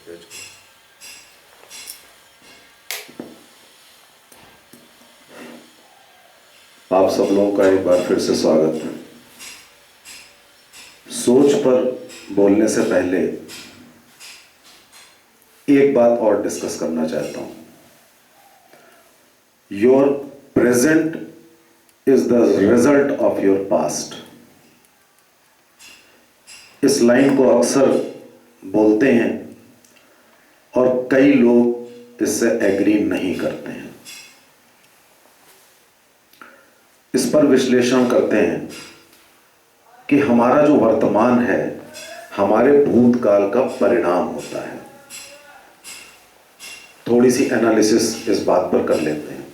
आप सब लोगों का एक बार फिर से स्वागत है। सोच पर बोलने से पहले एक बात और डिस्कस करना चाहता हूं। Your present is the result of your past. इस लाइन को अक्सर बोलते हैं और कई लोग इससे एग्री नहीं करते हैं। इस पर विश्लेषण करते हैं कि हमारा जो वर्तमान है हमारे भूतकाल का परिणाम होता है। थोड़ी सी एनालिसिस इस बात पर कर लेते हैं।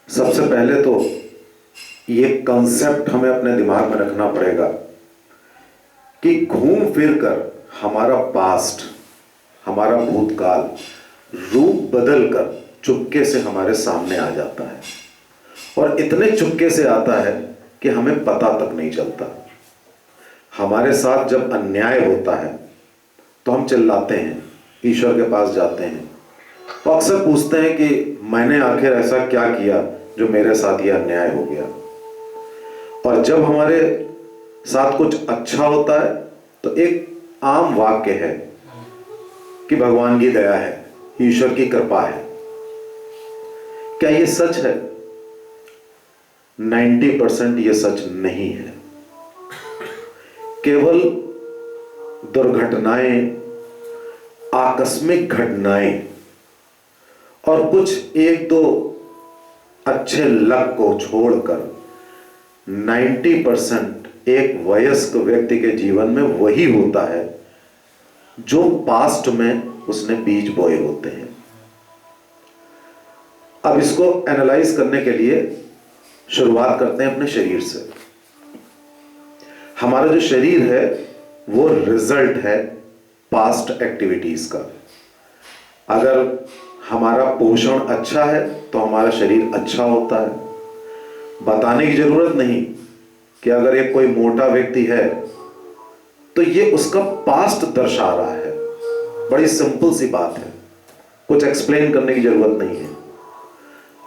सबसे पहले तो ये कंसेप्ट हमें अपने दिमाग में रखना पड़ेगा कि घूम फिर कर हमारा पास्ट, हमारा भूतकाल रूप बदल कर चुपके से हमारे सामने आ जाता है और इतने चुपके से आता है कि हमें पता तक नहीं चलता। हमारे साथ जब अन्याय होता है तो हम चिल्लाते हैं, ईश्वर के पास जाते हैं तो अक्सर पूछते हैं कि मैंने आखिर ऐसा क्या किया जो मेरे साथ ये अन्याय हो गया। और जब हमारे साथ कुछ अच्छा होता है तो एक आम वाक्य है कि भगवान की दया है, ईश्वर की कृपा है। क्या ये सच है? 90% ये सच नहीं है। केवल दुर्घटनाएं, आकस्मिक घटनाएं और कुछ एक दो अच्छे लक को छोड़कर 90% एक वयस्क व्यक्ति के जीवन में वही होता है जो पास्ट में उसने बीज बोए होते हैं। अब इसको एनालाइज करने के लिए शुरुआत करते हैं अपने शरीर से। हमारा जो शरीर है वो रिजल्ट है पास्ट एक्टिविटीज का। अगर हमारा पोषण अच्छा है तो हमारा शरीर अच्छा होता है। बताने की जरूरत नहीं कि अगर एक कोई मोटा व्यक्ति है तो ये उसका पास्ट दर्शा रहा है। बड़ी सिंपल सी बात है, कुछ एक्सप्लेन करने की जरूरत नहीं है।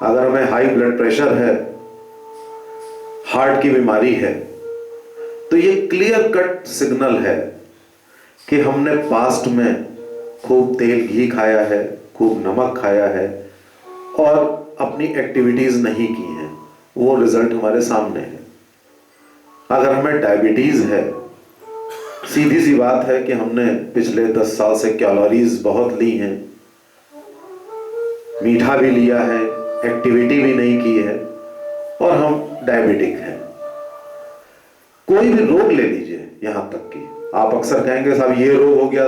अगर हमें हाई ब्लड प्रेशर है, हार्ट की बीमारी है, तो ये क्लियर कट सिग्नल है कि हमने पास्ट में खूब तेल घी खाया है, खूब नमक खाया है और अपनी एक्टिविटीज नहीं की हैं। वो रिजल्ट हमारे सामने है। अगर हमें डायबिटीज है, सीधी सी बात है कि हमने पिछले 10 साल से कैलोरीज बहुत ली हैं, मीठा भी लिया है, एक्टिविटी भी नहीं की है और हम डायबिटिक हैं। कोई भी रोग ले लीजिए, यहां तक कि आप अक्सर कहेंगे साहब ये रोग हो गया,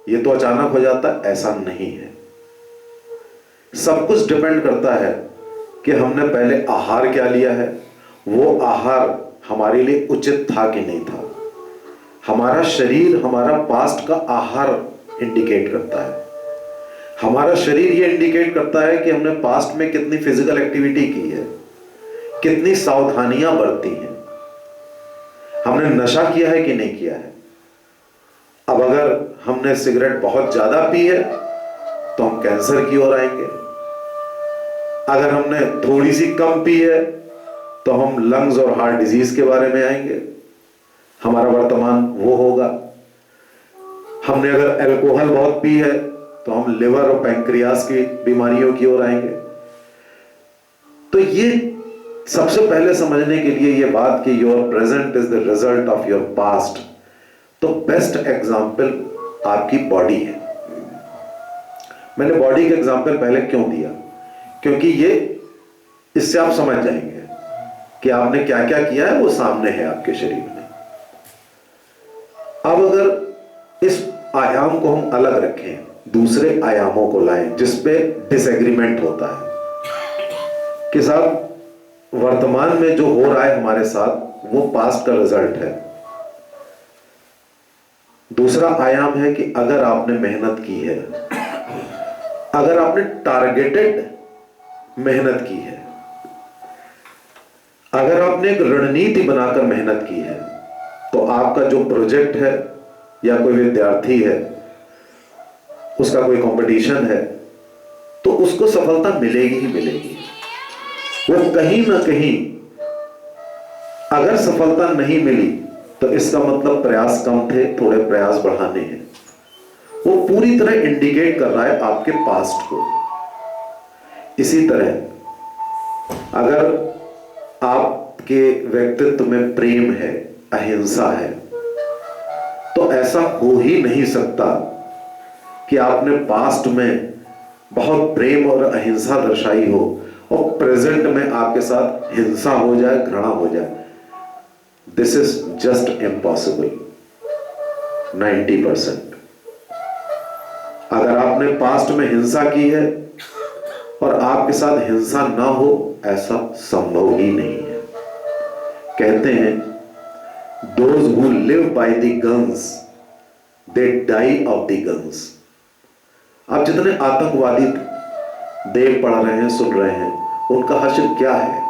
ये तो अचानक हो जाता। ऐसा नहीं है। सब कुछ डिपेंड करता है कि हमने पहले आहार क्या लिया है, वो आहार हमारे लिए उचित था कि नहीं था। हमारा शरीर हमारा पास्ट का आहार इंडिकेट करता है। हमारा शरीर ये इंडिकेट करता है कि हमने पास्ट में कितनी फिजिकल एक्टिविटी की है, कितनी सावधानियां बरती हैं, हमने नशा किया है कि नहीं किया है। अब अगर हमने सिगरेट बहुत ज्यादा पी है तो हम कैंसर की ओर आएंगे। अगर हमने थोड़ी सी कम पी है तो हम लंग्स और हार्ट डिजीज के बारे में आएंगे। हमारा वर्तमान वो होगा। हमने अगर अल्कोहल बहुत पी है तो हम लिवर और पैंक्रियास की बीमारियों की ओर आएंगे। तो ये सबसे पहले समझने के लिए ये बात कि your present is the result of your past, तो बेस्ट एग्जाम्पल आपकी बॉडी है। मैंने बॉडी का एग्जाम्पल पहले क्यों दिया? क्योंकि ये इससे आप समझ जाएंगे कि आपने क्या क्या किया है, वो सामने है आपके शरीर में। अब अगर इस आयाम को हम अलग रखें, दूसरे आयामों को लाएं जिसपे डिसएग्रीमेंट होता है कि साहब वर्तमान में जो हो रहा है हमारे साथ वो पास्ट का रिजल्ट है। दूसरा आयाम है कि अगर आपने मेहनत की है, अगर आपने टारगेटेड मेहनत की है, अगर आपने एक रणनीति बनाकर मेहनत की है, तो आपका जो प्रोजेक्ट है या कोई विद्यार्थी है, उसका कोई कंपटीशन है, तो उसको सफलता मिलेगी ही मिलेगी। वो कहीं ना कहीं अगर सफलता नहीं मिली तो इसका मतलब प्रयास कम थे, थोड़े प्रयास बढ़ाने हैं। वो पूरी तरह इंडिकेट कर रहा है आपके पास्ट को। इसी तरह अगर आपके व्यक्तित्व में प्रेम है, अहिंसा है, तो ऐसा हो ही नहीं सकता कि आपने पास्ट में बहुत प्रेम और अहिंसा दर्शाई हो और प्रेजेंट में आपके साथ हिंसा हो जाए, घृणा हो जाए। This is just impossible. 90% अगर आपने पास्ट में हिंसा की है और आपके साथ हिंसा ना हो, ऐसा संभव ही नहीं है। कहते हैं those who live by the guns they die of the guns। आप जितने आतंकवादी देख पढ़ रहे हैं, सुन रहे हैं, उनका हश्र क्या है?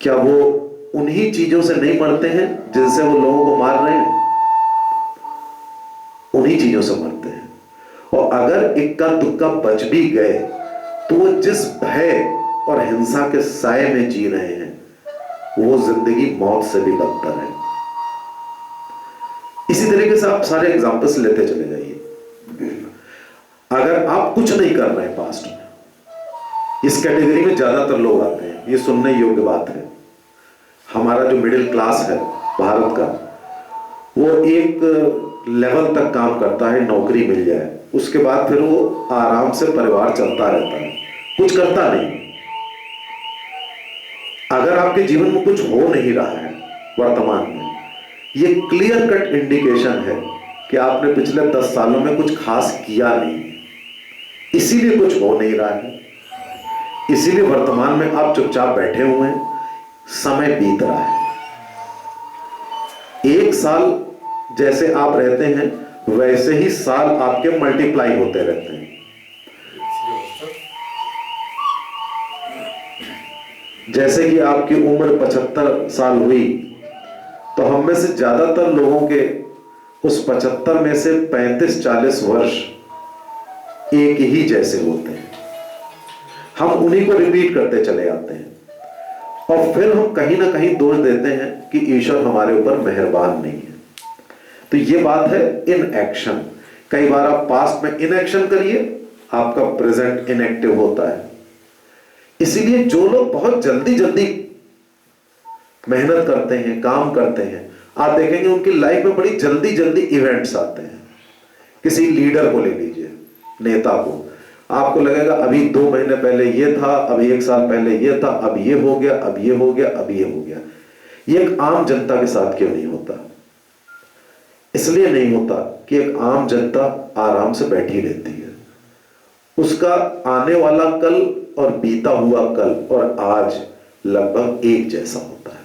क्या वो उन्हीं चीजों से नहीं मरते हैं जिनसे वो लोगों को मार रहे हैं? उन्हीं चीजों से मरते हैं। और अगर इक्का दुक्का बच भी गए तो वो जिस भय और हिंसा के साए में जी रहे हैं, वो जिंदगी मौत से भी बदतर है। इसी तरीके से आप सारे एग्जांपल्स लेते चले जाइए। अगर आप कुछ नहीं कर रहे हैं पास्ट में, इस कैटेगरी में ज्यादातर लोग आते हैं, ये सुनने योग्य बात है। हमारा जो मिडिल क्लास है भारत का, वो एक लेवल तक काम करता है, नौकरी मिल जाए, उसके बाद फिर वो आराम से परिवार चलता रहता है, कुछ करता नहीं। अगर आपके जीवन में कुछ हो नहीं रहा है वर्तमान में, ये क्लियर कट इंडिकेशन है कि आपने पिछले 10 सालों में कुछ खास किया नहीं, इसीलिए कुछ हो नहीं रहा है। इसीलिए वर्तमान में आप चुपचाप बैठे हुए हैं, समय बीत रहा है। 1 साल जैसे आप रहते हैं, वैसे ही साल आपके मल्टीप्लाई होते रहते हैं। जैसे कि आपकी उम्र 75 साल हुई, तो हम में से ज्यादातर लोगों के उस 75 में से 35-40 वर्ष एक ही जैसे होते हैं। हम उन्हीं को रिपीट करते चले आते हैं और फिर हम कहीं ना कहीं दोष देते हैं कि ईश्वर हमारे ऊपर मेहरबान नहीं है। तो ये बात है इन एक्शन। कई बार आप पास्ट में इन एक्शन करिए, आपका प्रेजेंट इनएक्टिव होता है। इसीलिए जो लोग बहुत जल्दी जल्दी मेहनत करते हैं, काम करते हैं, आप देखेंगे उनकी लाइफ में बड़ी जल्दी जल्दी इवेंट्स आते हैं। किसी लीडर को ले लीजिए, नेता को, आपको लगेगा अभी 2 महीने पहले ये था, अभी 1 साल पहले ये था, अब ये हो गया, अब ये हो गया, अब ये हो गया। ये एक आम जनता के साथ क्यों नहीं होता? इसलिए नहीं होता कि एक आम जनता आराम से बैठी रहती है। उसका आने वाला कल और बीता हुआ कल और आज लगभग एक जैसा होता है।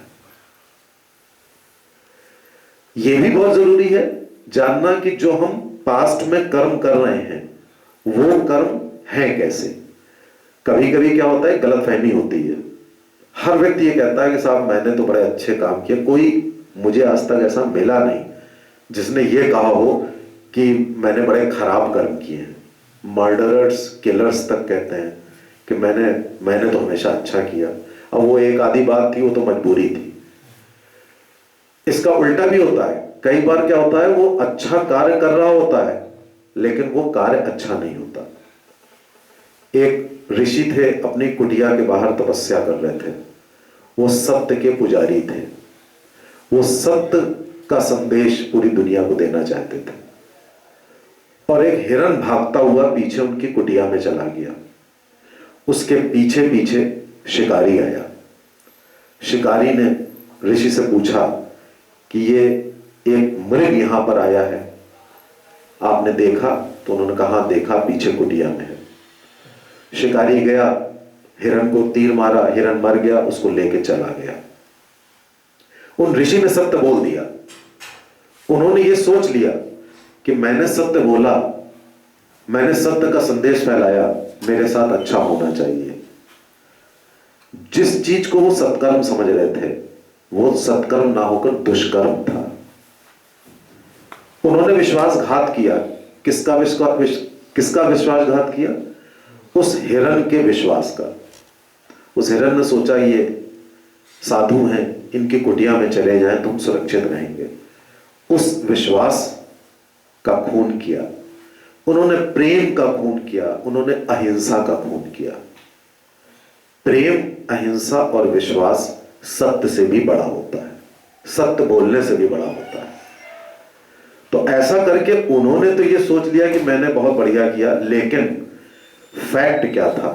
यह भी बहुत जरूरी है जानना कि जो हम पास्ट में कर्म कर रहे हैं, वो कर्म है कैसे। कभी कभी क्या होता है, गलतफहमी होती है। हर व्यक्ति ये कहता है कि साहब मैंने तो बड़े अच्छे काम किए, कोई मुझे आज तक ऐसा मिला नहीं जिसने ये कहा हो कि मैंने बड़े खराब कर्म किए हैं। मर्डरर्स, किलर्स तक कहते हैं कि मैंने तो हमेशा अच्छा किया। अब वो एक आधी बात थी, वो तो मजबूरी थी। इसका उल्टा भी होता है। कई बार क्या होता है, वो अच्छा कार्य कर रहा होता है लेकिन वो कार्य अच्छा नहीं होता। एक ऋषि थे, अपनी कुटिया के बाहर तपस्या कर रहे थे। वो सत्य के पुजारी थे। वो सत्य का संदेश पूरी दुनिया को देना चाहते थे। और एक हिरन भागता हुआ पीछे उनकी कुटिया में चला गया। उसके पीछे पीछे शिकारी आया। शिकारी ने ऋषि से पूछा कि ये एक मृग यहां पर आया है, आपने देखा? तो उन्होंने कहा देखा, पीछे कुटिया में है। शिकारी गया, हिरन को तीर मारा, हिरन मर गया, उसको लेके चला गया। उन ऋषि ने सत्य बोल दिया। उन्होंने ये सोच लिया कि मैंने सत्य बोला, मैंने सत्य का संदेश फैलाया, मेरे साथ अच्छा होना चाहिए। जिस चीज को वो सत्कर्म समझ रहे थे, वो सत्कर्म ना होकर दुष्कर्म था। उन्होंने विश्वासघात किया। किसका विश्वासघात किया? उस हिरण के विश्वास का। उस हिरण ने सोचा ये साधु हैं, इनकी कुटिया में चले जाएं तो हम सुरक्षित रहेंगे। उस विश्वास का खून किया उन्होंने, प्रेम का खून किया उन्होंने, अहिंसा का खून किया। प्रेम, अहिंसा और विश्वास सत्य से भी बड़ा होता है, सत्य बोलने से भी बड़ा होता है। तो ऐसा करके उन्होंने तो ये सोच लिया कि मैंने बहुत बढ़िया किया, लेकिन फैक्ट क्या था?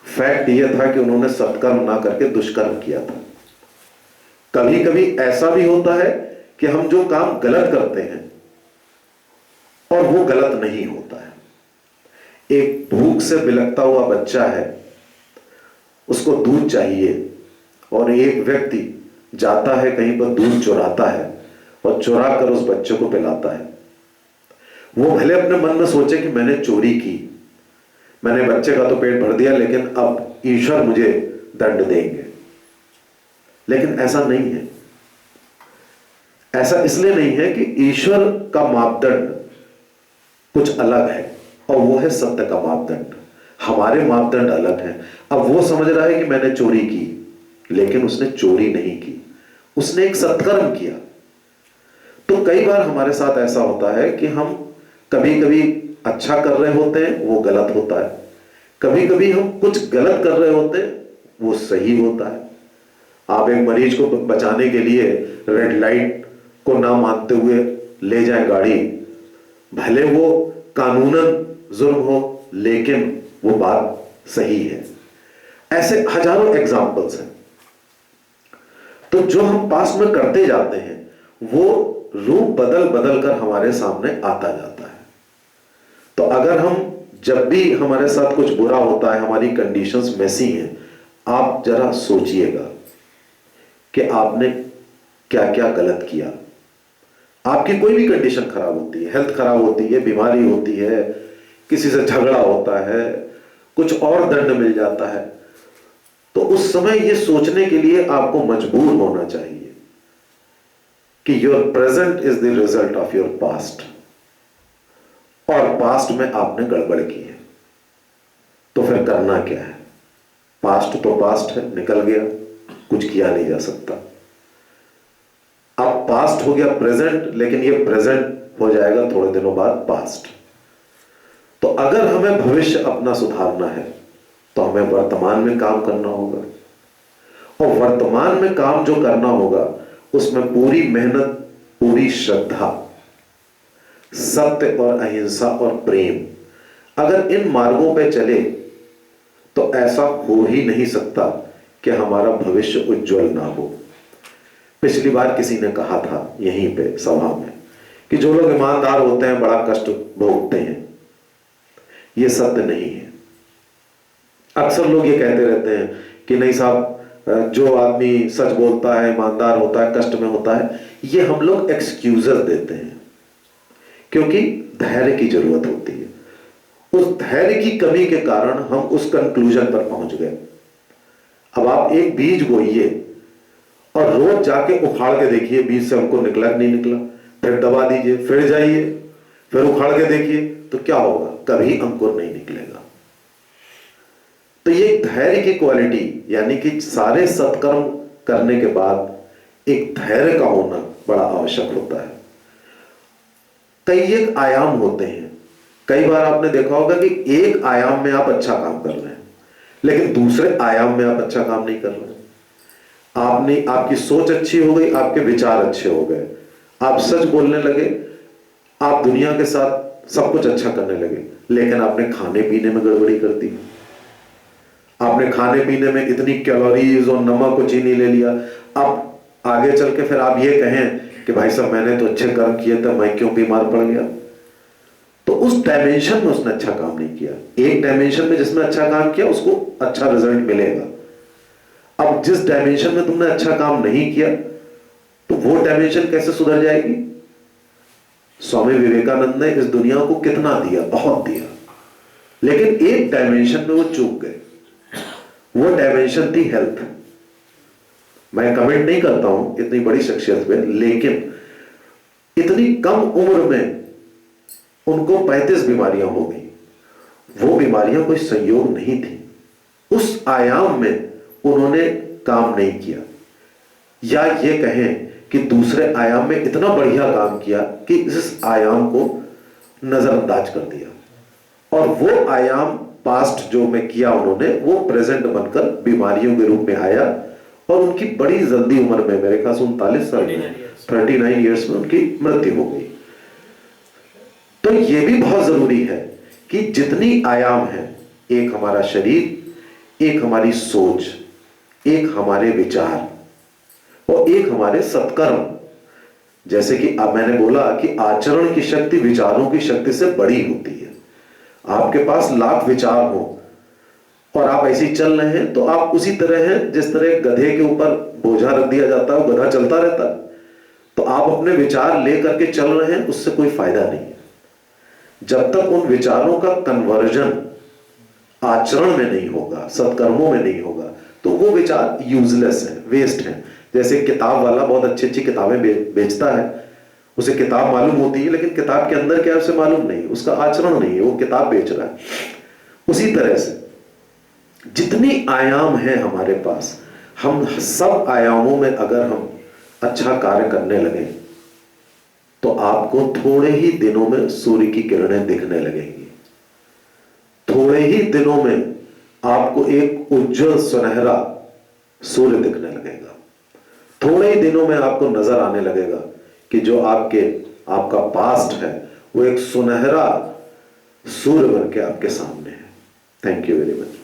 फैक्ट यह था कि उन्होंने सत्कर्म ना करके दुष्कर्म किया था। कभी कभी ऐसा भी होता है कि हम जो काम गलत करते हैं और वो गलत नहीं होता है। एक भूख से बिलखता हुआ बच्चा है, उसको दूध चाहिए, और एक व्यक्ति जाता है कहीं पर दूध चुराता है और चुरा कर उस बच्चे को पिलाता है। वो भले अपने मन में सोचे कि मैंने चोरी की, मैंने बच्चे का तो पेट भर दिया, लेकिन अब ईश्वर मुझे दंड देंगे। लेकिन ऐसा नहीं है। ऐसा इसलिए नहीं है कि ईश्वर का मापदंड कुछ अलग है और वो है सत्य का मापदंड। हमारे मापदंड अलग हैं। अब वो समझ रहा है कि मैंने चोरी की, लेकिन उसने चोरी नहीं की, उसने एक सत्कर्म किया। तो कई बार हमारे साथ ऐसा होता है कि हम कभी कभी अच्छा कर रहे होते हैं, वो गलत होता है। कभी कभी हम कुछ गलत कर रहे होते हैं, वो सही होता है। आप एक मरीज को बचाने के लिए रेड लाइट को ना मानते हुए ले जाए गाड़ी, भले वो कानूनन जुर्म हो, लेकिन वो बात सही है। ऐसे हजारों एग्जाम्पल्स हैं। तो जो हम पास में करते जाते हैं वो रूप बदल बदल कर हमारे सामने आता जाता है। तो अगर हम जब भी हमारे साथ कुछ बुरा होता है, हमारी कंडीशंस मैसी हैं, आप जरा सोचिएगा कि आपने क्या क्या गलत किया। आपकी कोई भी कंडीशन खराब होती है, हेल्थ खराब होती है, बीमारी होती है, किसी से झगड़ा होता है, कुछ और दंड मिल जाता है, तो उस समय ये सोचने के लिए आपको मजबूर होना चाहिए कि your present is the result of your past, और पास्ट में आपने गड़बड़ की है। तो फिर करना क्या है? पास्ट तो पास्ट है, निकल गया, कुछ किया नहीं जा सकता। अब पास्ट हो गया प्रेजेंट, लेकिन ये प्रेजेंट हो जाएगा थोड़े दिनों बाद पास्ट। तो अगर हमें भविष्य अपना सुधारना है तो हमें वर्तमान में काम करना होगा, और वर्तमान में काम जो करना होगा उसमें पूरी मेहनत, पूरी श्रद्धा, सत्य और अहिंसा और प्रेम, अगर इन मार्गों पे चले तो ऐसा हो ही नहीं सकता कि हमारा भविष्य उज्जवल ना हो। पिछली बार किसी ने कहा था यहीं पे सभा में कि जो लोग ईमानदार होते हैं बड़ा कष्ट भोगते हैं। ये सत्य नहीं है। अक्सर लोग ये कहते रहते हैं कि नहीं साहब, जो आदमी सच बोलता है, ईमानदार होता है, कष्ट में होता है। ये हम लोग एक्सक्यूजेस देते हैं, क्योंकि धैर्य की जरूरत होती है। उस धैर्य की कमी के कारण हम उस कंक्लूजन पर पहुंच गए। अब आप एक बीज बोइए और रोज जाके उखाड़ के देखिए बीज से हमको निकला नहीं निकला, फिर दबा दीजिए, फिर जाइए, फिर उखाड़ के देखिए, तो क्या होगा? कभी अंकुर नहीं निकलेगा। तो ये धैर्य की क्वालिटी, यानी कि सारे सत्कर्म करने के बाद एक धैर्य का होना बड़ा आवश्यक होता है। कई एक आयाम होते हैं। कई बार आपने देखा होगा कि एक आयाम में आप अच्छा काम कर रहे हैं, लेकिन दूसरे आयाम में आप अच्छा काम नहीं कर रहे हैं। आपकी सोच अच्छी हो गई, आपके विचार अच्छे हो गए, आप सच बोलने लगे, आप दुनिया के साथ सब कुछ अच्छा करने लगे, लेकिन आपने खाने पीने में गड़बड़ी कर दी। आपने खाने पीने में इतनी कैलोरीज और नमक और चीनी ले लिया। अब आगे चल के फिर आप ये कहें कि भाई साहब मैंने तो अच्छे कर्म किए थे, मैं क्यों बीमार पड़ गया? तो उस डायमेंशन में उसने अच्छा काम नहीं किया। एक डायमेंशन में जिसमें अच्छा काम किया उसको अच्छा रिजल्ट मिलेगा। अब जिस डायमेंशन में तुमने अच्छा काम नहीं किया, तो वो डायमेंशन कैसे सुधर जाएगी? स्वामी विवेकानंद ने इस दुनिया को कितना दिया? बहुत दिया, लेकिन एक डायमेंशन में वो चूक गए। वो डायमेंशन थी हेल्थ। मैं कमेंट नहीं करता हूं इतनी बड़ी शख्सियत पे, लेकिन इतनी कम उम्र में उनको 35 बीमारियां हो गई। वो बीमारियां कोई संयोग नहीं थी, उस आयाम में उन्होंने काम नहीं किया, या ये कहें कि दूसरे आयाम में इतना बढ़िया काम किया कि इस आयाम को नजरअंदाज कर दिया, और वो आयाम पास्ट जो में किया उन्होंने, वो प्रेजेंट बनकर बीमारियों के रूप में आया, और उनकी बड़ी जल्दी उम्र में, मेरे ख्याल से 39 साल में, 39 ईयर्स में उनकी मृत्यु हो गई। तो ये भी बहुत जरूरी है कि जितनी आयाम है, एक हमारा शरीर, एक हमारी सोच, एक हमारे विचार, और एक हमारे सत्कर्म। जैसे कि अब मैंने बोला कि आचरण की शक्ति विचारों की शक्ति से बड़ी होती है। आपके पास लाख विचार हो और आप ऐसे ही चल रहे हैं, तो आप उसी तरह हैं जिस तरह गधे के ऊपर बोझा रख दिया जाता है, गधा चलता रहता है। तो आप अपने विचार लेकर के चल रहे हैं, उससे कोई फायदा नहीं है। जब तक उन विचारों का कन्वर्जन आचरण में नहीं होगा, सत्कर्मों में नहीं होगा, तो वो विचार यूजलेस है, वेस्ट है। जैसे किताब वाला बहुत अच्छी अच्छी किताबें बेचता है, उसे किताब मालूम होती है, लेकिन किताब के अंदर क्या है उसे मालूम नहीं, उसका आचरण नहीं है, वो किताब बेच रहा है। उसी तरह से जितनी आयाम है हमारे पास, हम सब आयामों में अगर हम अच्छा कार्य करने लगे, तो आपको थोड़े ही दिनों में सूर्य की किरणें दिखने लगेंगी। थोड़े ही दिनों में आपको एक उज्जवल सुनहरा सूर्य दिखने लगेगा। थोड़े ही दिनों में आपको नजर आने लगेगा कि जो आपका पास्ट है वो एक सुनहरा सूर्य बन के आपके सामने है। Thank you very much.